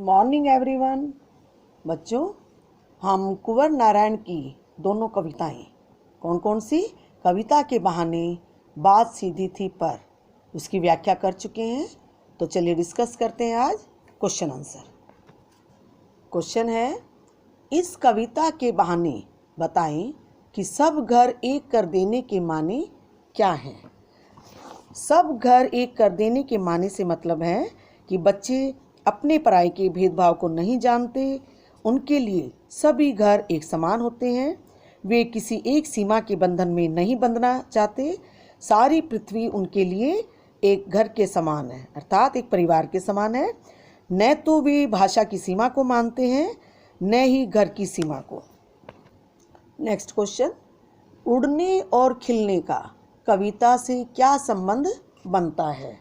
Morning everyone. बच्चों, हम कुंवर नारायण की दोनों कविताएं, कौन कौन सी? कविता के बहाने बात सीधी थी पर, उसकी व्याख्या कर चुके हैं। तो चलिए डिस्कस करते हैं आज क्वेश्चन आंसर। क्वेश्चन है, इस कविता के बहाने बताएं कि सब घर एक कर देने के माने क्या हैं। सब घर एक कर देने के माने से मतलब है कि बच्चे अपने पराये के भेदभाव को नहीं जानते। उनके लिए सभी घर एक समान होते हैं। वे किसी एक सीमा के बंधन में नहीं बंधना चाहते। सारी पृथ्वी उनके लिए एक घर के समान है, अर्थात एक परिवार के समान है। न तो वे भाषा की सीमा को मानते हैं, न ही घर की सीमा को। नेक्स्ट क्वेश्चन, उड़ने और खिलने का कविता से क्या संबंध बनता है?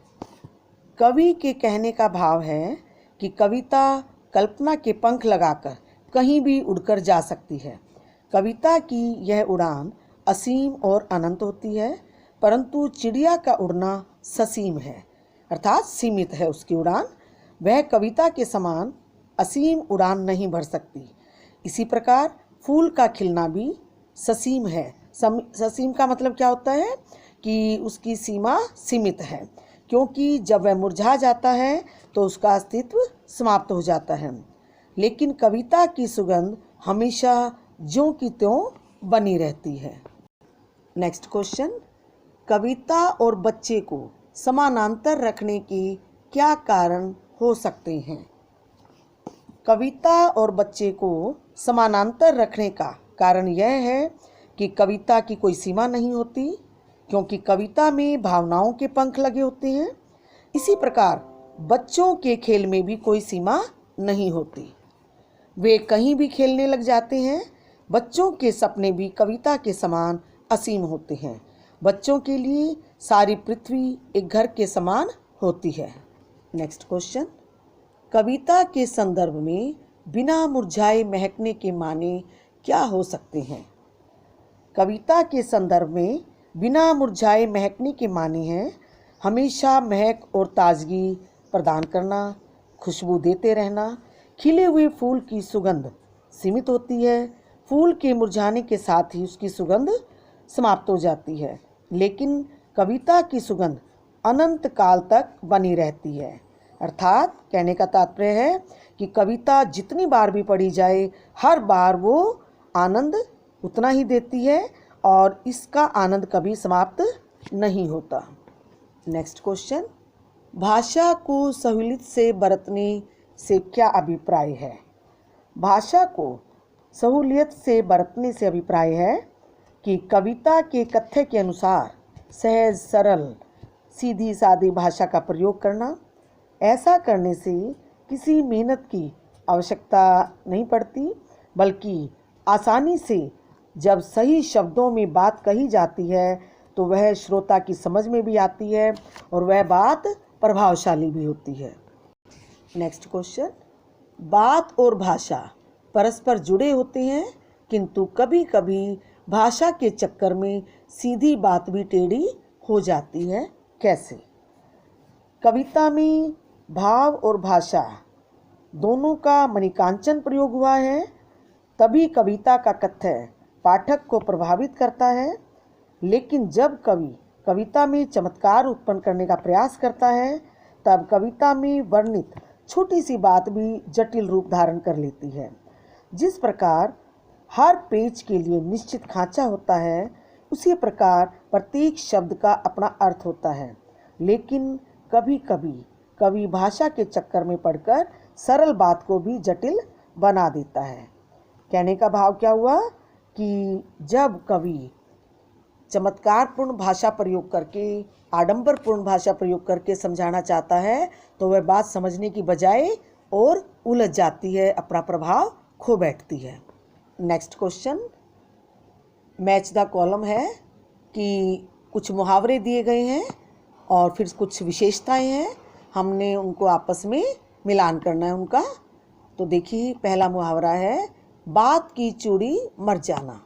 कवि के कहने का भाव है कि कविता कल्पना के पंख लगाकर कहीं भी उड़कर जा सकती है। कविता की यह उड़ान असीम और अनंत होती है, परंतु चिड़िया का उड़ना ससीम है, अर्थात सीमित है उसकी उड़ान। वह कविता के समान असीम उड़ान नहीं भर सकती। इसी प्रकार फूल का खिलना भी ससीम है। ससीम का मतलब क्या होता है कि उसकी सीमा सीमित है, क्योंकि जब वह मुरझा जाता है तो उसका अस्तित्व समाप्त हो जाता है। लेकिन कविता की सुगंध हमेशा ज्यों की त्यों बनी रहती है। नेक्स्ट क्वेश्चन, कविता और बच्चे को समानांतर रखने के क्या कारण हो सकते हैं? कविता और बच्चे को समानांतर रखने का कारण यह है कि कविता की कोई सीमा नहीं होती, क्योंकि कविता में भावनाओं के पंख लगे होते हैं। इसी प्रकार बच्चों के खेल में भी कोई सीमा नहीं होती, वे कहीं भी खेलने लग जाते हैं। बच्चों के सपने भी कविता के समान असीम होते हैं। बच्चों के लिए सारी पृथ्वी एक घर के समान होती है। नेक्स्ट क्वेश्चन, कविता के संदर्भ में बिना मुरझाए महकने के माने क्या हो सकते हैं? कविता के संदर्भ में बिना मुरझाए महकने के माने हैं हमेशा महक और ताजगी प्रदान करना, खुशबू देते रहना। खिले हुए फूल की सुगंध सीमित होती है, फूल के मुरझाने के साथ ही उसकी सुगंध समाप्त हो जाती है। लेकिन कविता की सुगंध अनंत काल तक बनी रहती है। अर्थात कहने का तात्पर्य है कि कविता जितनी बार भी पढ़ी जाए, हर बार वो आनंद उतना ही देती है और इसका आनंद कभी समाप्त नहीं होता। नेक्स्ट क्वेश्चन, भाषा को सहूलियत से बरतने से क्या अभिप्राय है? भाषा को सहूलियत से बरतने से अभिप्राय है कि कविता के कथ्य के अनुसार सहज, सरल, सीधी सादी भाषा का प्रयोग करना। ऐसा करने से किसी मेहनत की आवश्यकता नहीं पड़ती, बल्कि आसानी से जब सही शब्दों में बात कही जाती है तो वह श्रोता की समझ में भी आती है और वह बात प्रभावशाली भी होती है। नेक्स्ट क्वेश्चन, बात और भाषा परस्पर जुड़े होते हैं, किंतु कभी कभी भाषा के चक्कर में सीधी बात भी टेढ़ी हो जाती है। कैसे? कविता में भाव और भाषा दोनों का मणिकांचन प्रयोग हुआ है, तभी कविता का कथ्य पाठक को प्रभावित करता है। लेकिन जब कवि कविता में चमत्कार उत्पन्न करने का प्रयास करता है, तब कविता में वर्णित छोटी सी बात भी जटिल रूप धारण कर लेती है। जिस प्रकार हर पेज के लिए निश्चित खांचा होता है, उसी प्रकार प्रत्येक शब्द का अपना अर्थ होता है। लेकिन कभी कभी कवि भाषा के चक्कर में पड़कर सरल बात को भी जटिल बना देता है। कहने का भाव क्या हुआ कि जब कवि चमत्कारपूर्ण भाषा प्रयोग करके, आडंबरपूर्ण भाषा प्रयोग करके समझाना चाहता है, तो वह बात समझने की बजाय और उलझ जाती है, अपना प्रभाव खो बैठती है। Next question, match the column है कि कुछ मुहावरे दिए गए हैं और फिर कुछ विशेषताएं हैं, हमने उनको आपस में मिलान करना है उनका। तो देखिए, पहला मुहावरा है, बात की चूड़ी मर जाना।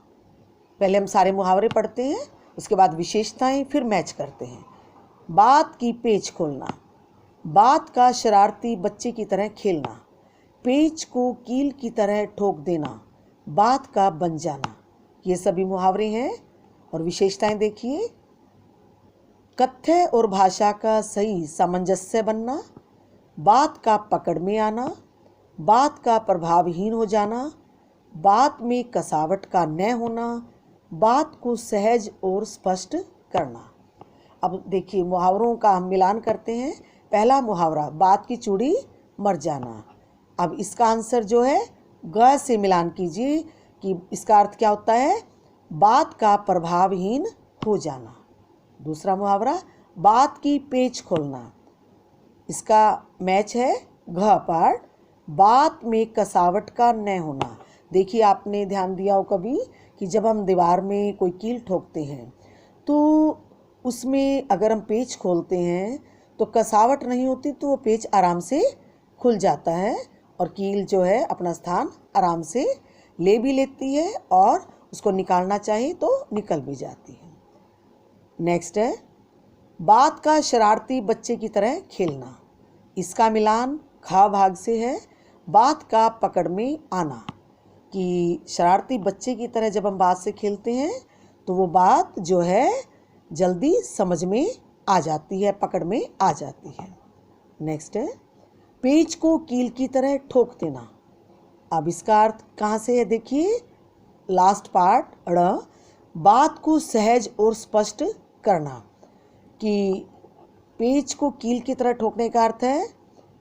पहले हम सारे मुहावरे पढ़ते हैं, उसके बाद विशेषताएं, फिर मैच करते हैं। बात की पेच खोलना, बात का शरारती बच्चे की तरह खेलना, पेच को कील की तरह ठोक देना, बात का बन जाना। ये सभी मुहावरे हैं और विशेषताएं देखिए। कथ्य और भाषा का सही सामंजस्य बनना, बात का पकड़ में आना, बात का प्रभावहीन हो जाना, बात में कसावट का न होना, बात को सहज और स्पष्ट करना। अब देखिए मुहावरों का हम मिलान करते हैं। पहला मुहावरा, बात की चूड़ी मर जाना। अब इसका आंसर जो है ग से मिलान कीजिए कि इसका अर्थ क्या होता है, बात का प्रभावहीन हो जाना। दूसरा मुहावरा, बात की पेच खोलना। इसका मैच है घ पार्ट, बात में कसावट का न होना। देखिए आपने ध्यान दिया हो कभी कि जब हम दीवार में कोई कील ठोकते हैं तो उसमें अगर हम पेच खोलते हैं तो कसावट नहीं होती, तो वो पेच आराम से खुल जाता है और कील जो है अपना स्थान आराम से ले भी लेती है और उसको निकालना चाहिए तो निकल भी जाती है। नेक्स्ट है, बात का शरारती बच्चे की तरह खेलना। इसका मिलान खा भाग से है, बात का पकड़ में आना, कि शरारती बच्चे की तरह जब हम बात से खेलते हैं तो वो बात जो है जल्दी समझ में आ जाती है, पकड़ में आ जाती है। नेक्स्ट है, पेच को कील की तरह ठोक देना। अब इसका अर्थ कहाँ से है, देखिए लास्ट पार्ट ड़, बात को सहज और स्पष्ट करना, कि पेच को कील की तरह ठोकने का अर्थ है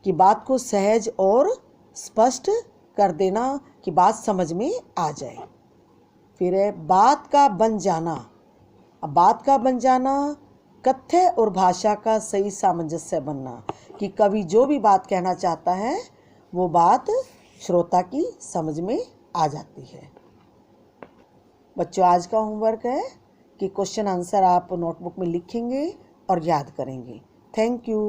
कि बात को सहज और स्पष्ट कर देना, कि बात समझ में आ जाए। फिर है बात का बन जाना। अब बात का बन जाना, कथ्य और भाषा का सही सामंजस्य बनना, कि कवि जो भी बात कहना चाहता है वो बात श्रोता की समझ में आ जाती है। बच्चों आज का होमवर्क है कि क्वेश्चन आंसर आप नोटबुक में लिखेंगे और याद करेंगे। Thank you.